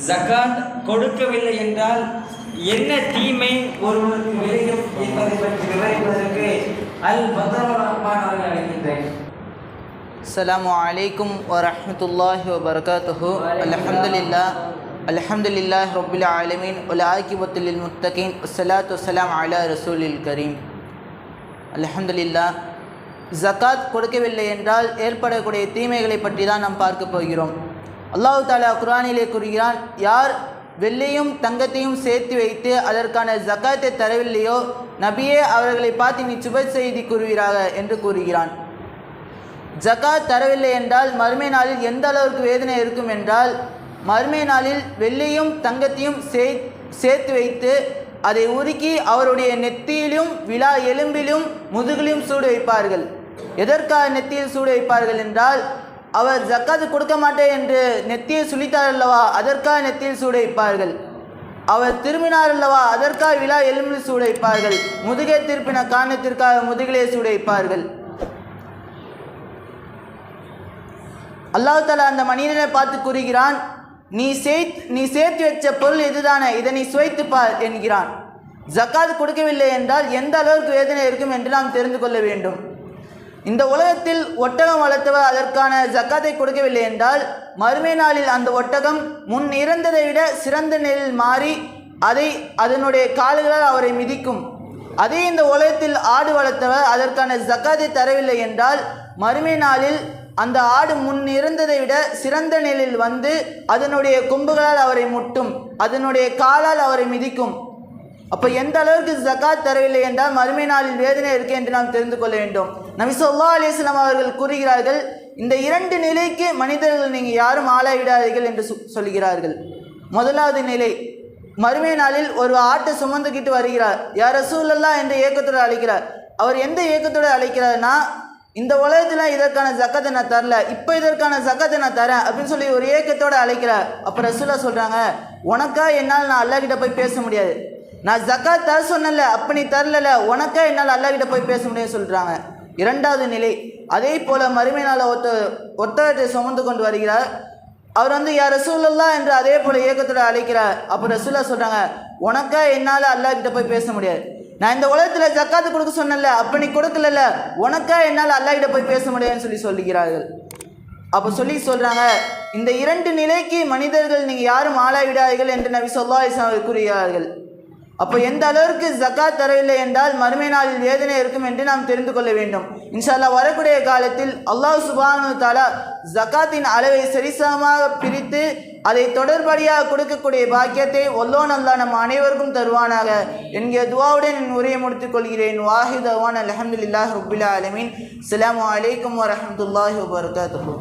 ஜகாத் கொடுக்கவில்லை என்றால் என்ன தீமை ஒருவருக்கு விளையும் என்பதை பற்றி விவரிப்பதற்கு அல் பத்ருர் ரஹ்மான் அவர்கள் அழைக்கின்றேன். அஸ்ஸலாமு அலைக்கும் வரஹ்மத்துல்லாஹி வபரகாத்துஹு. அல்ஹம்துலில்லாஹி ரப்பில் ஆலமீன் வல் ஆகிபத்து லில் முத்தகீன் வஸ்ஸலாத்து வஸ்ஸலாமு அலா ரசூலில் கரீம். அல்ஹம்துலில்லாஹ். ஜகாத் கொடுக்கவில்லை என்றால் ஏற்படக்கூடிய தீமைகளை பற்றி தான் நாம் பார்க்க போகிறோம். அல்லாஹ் தஆலா குர்ஆனிலே கூறுகிறான், யார் வெள்ளியும் தங்கத்தையும் சேர்த்து வைத்து அதற்கான ஜகாத்தை தரவில்லையோ நபியே அவர்களை பார்த்து நீ சுப செய்தி கூறுவீராக என்று கூறுகிறான். ஜகாத் தரவில்லை என்றால் மறுமை நாளில் எந்த அளவுக்கு வேதனை இருக்கும் என்றால், மறுமை நாளில் வெள்ளியும் தங்கத்தையும் சேர்த்து வைத்து அதை உருக்கி அவருடைய நெத்தியிலும் விழா எலும்பிலும் முதுகிலும் சூடு வைப்பார்கள். எதற்காக நெத்தியில் சூடு வைப்பார்கள் என்றால், அவர் ஜக்காத்து கொடுக்க மாட்டேன் என்று நெத்தியை சுழித்தார் அல்லவா, அதற்காக நெத்தியில் சூடு வைப்பார்கள். அவர் திரும்பினார் அல்லவா, அதற்காக விழா எலும்பில் சூடு வைப்பார்கள். முதுகே திருப்பின காரணத்திற்காக முதுகிலே சூடு வைப்பார்கள். அல்லாஹ் தஆலா அந்த மனிதனை பார்த்து கூறுகிறான், நீ சேர்த்து வச்ச பொருள் இதுதானே, இதை நீ சுவைத்து பார் என்கிறான். ஜக்காத் கொடுக்கவில்லை என்றால் எந்த அளவுக்கு வேதனை இருக்கும் என்று நாம் தெரிந்து கொள்ள வேண்டும். இந்த உலகத்தில் ஒட்டகம் வளர்த்தவர் அதற்கான ஜக்காத்தை கொடுக்கவில்லை என்றால் மறுமை நாளில் அந்த ஒட்டகம் முன் இறந்ததை விட சிறந்த நிலையில் மாறி அதனுடைய கால்களால் அவரை மிதிக்கும். அதே இந்த உலகத்தில் ஆடு வளர்த்தவர் அதற்கான ஜக்காத்தை தரவில்லை என்றால் மறுமை நாளில் அந்த ஆடு முன் இருந்ததை விட சிறந்த நிலையில் வந்து அதனுடைய கொம்புகளால் அவரை முட்டும், அதனுடைய காலால் அவரை மிதிக்கும். அப்போ எந்த அளவுக்கு ஜகாத் தரவில்லை என்றால் மறுமை நாளில் வேதனை இருக்கு என்று நாம் தெரிந்து கொள்ள வேண்டும். நபி ஸல்லல்லாஹு அலைஹி வஸல்லம் அவர்கள் கூறுகிறார்கள், இந்த இரண்டு நிலைக்கு மனிதர்கள் நீங்கள் யாரும் ஆளாயிடாதீர்கள் என்று சொல்கிறார்கள். முதலாவது நிலை, மறுமை நாளில் ஒரு ஆட்டை சுமந்துக்கிட்டு வருகிறார், யா ரசூலல்லாஹ் என்ற ஏக்கத்தோடு அழைக்கிறார். அவர் எந்த ஏக்கத்தோடு அழைக்கிறார்னா, இந்த உலகத்தில் இதற்கான ஜக்காத்தை நான் தரல, இப்போ இதற்கான ஜக்காத்தை நான் தரேன் அப்படின்னு சொல்லி ஒரு ஏக்கத்தோடு அழைக்கிறார். அப்போ ரசூலா சொல்கிறாங்க, உனக்கா என்னால் நான் அல்லாஹ் கிட்ட போய் பேச முடியாது, நான் ஜக்காத் தர சொன்னல, அப்போ நீ தரல, உனக்கா என்னால் அல்லாஹ் கிட்ட போய் பேச முடியும்னு சொல்கிறாங்க. இரண்டாவது நிலை, அதே போல் மறுமை நாள ஒட்டகத்தை சுமந்து கொண்டு வருகிறார். அவர் யா ரசூலல்லாஹ் என்று அதே போல் ஏக்கத்தோடு அழைக்கிறார். அப்போ ரசூலா சொல்கிறாங்க, உனக்கா என்னால் அல்லாஹ் கிட்ட போய் பேச முடியாது, நான் இந்த உலகத்தில் ஜக்காத்து கொடுக்க சொன்னல, அப்போ நீ கொடுக்கல, உனக்கா என்னால் அல்லாஹ் கிட்ட போய் பேச முடியாதுன்னு சொல்லுகிறார்கள். அப்போ சொல்கிறாங்க, இந்த இரண்டு நிலைக்கு மனிதர்கள் நீங்கள் யாரும் ஆளாவிடாதீர்கள் என்று நபி ஸல்லல்லாஹு அலைஹி வஸல்லம் கூறுகிறார்கள். அப்போ எந்த அளவிற்கு ஜக்காத் தரவில்லை என்றால் மறுமை நாளில் வேதனை இருக்கும் என்று நாம் தெரிந்து கொள்ள வேண்டும். இன்ஷா அல்லாஹ் வரக்கூடிய காலத்தில் அல்லாஹ் சுப்ஹானஹு வ தஆலா ஜக்காத்தின் அளவை சரிசமமாக பிரித்து அதை தொடர்படியாக கொடுக்கக்கூடிய பாக்கியத்தை வல்லோன் அல்லாஹ் நம் அனைவருக்கும் தருவானாக என்கிற துஆவுடன் என் உரையை முடித்துக் கொள்கிறேன். வாஹித் அல்ஹம்துலில்லாஹி ரப்பில் ஆலமீன். அஸ்ஸலாமு அலைக்கும் வரஹ்மத்துல்லாஹி வபரகாத்துஹு.